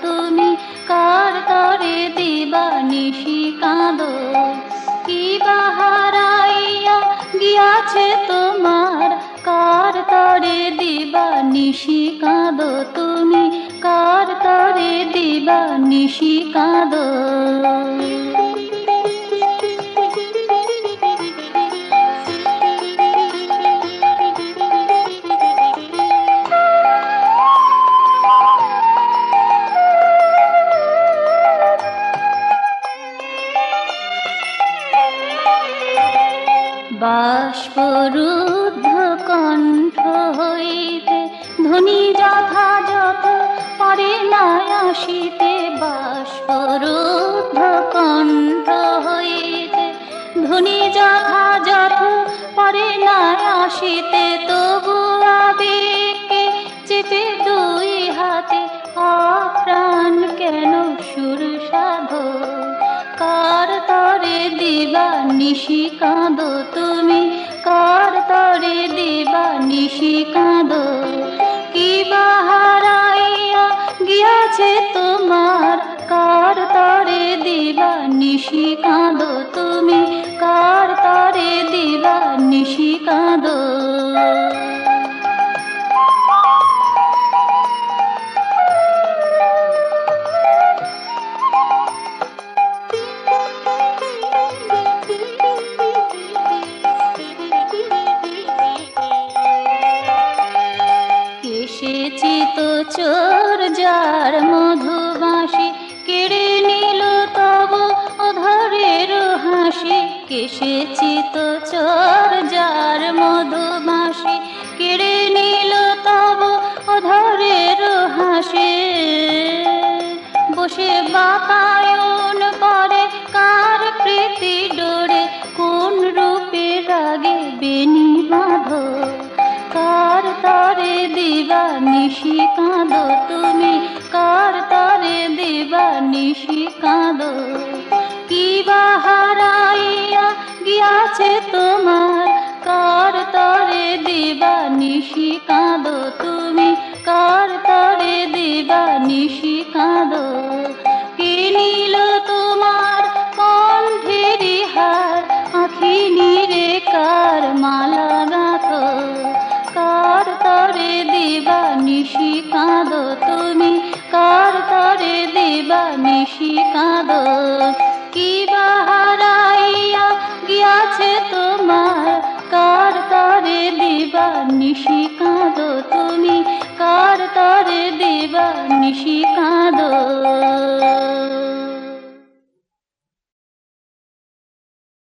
তুমি, কার তরে দিবানিশি কাঁদো। কি বাহারাইয়া গিয়াছে তোমার, কার তরে দিবানিশি কাঁদো তুমি, কার তরে দিবানিশি কাঁদো। বাষ্পরুদ্ধ কণ্ঠ হইতে ধ্বনি যথাযথ পারে না আসিতে, বাষ্পরুদ্ধ কণ্ঠ হইতে ধ্বনি যথাযথ পারে না আসিতে, তবু আবেগকে চেপে দুই হাতে আপ্রাণ কেন সুর সাধো। কার তরে দিবানিশি কাঁদো তুমি, কার তরে দিবানিশি কাঁদো। কি বাহারাইয়া গিয়াছে তোমার, কার তরে দিবানিশি কাঁদো তুমি, কার তরে দিবানিশি কাঁদো। এসেছি তো চোর যার মধুবাসি, কেড়ে নিল তব অধরের হাসি। এসেছি তো চোর যার মধুবাসি, কেড়ে নিল তব অধরের হাসি। বসে বাতায়ন করে কার প্রীতি ডোরে, কোন রূপে রাগে বেনি বাঁধো। কার তরে দিবানিশি কাঁদো তুমি, কার তরে দিবানিশি কাঁদো। কি বাহারাইয়া গিয়াছে তোমার, কার তরে দিবানিশি কাঁদো তুমি, কার তরে দিবানিশি কাঁদো। কে নিল তোমার কণ্ঠের হার, আঁখি নিরে কার মালা গাঁথো। কার তরে দিবানিশি কাঁদো তুমি, কার তরে দিবানিশি কাঁদো।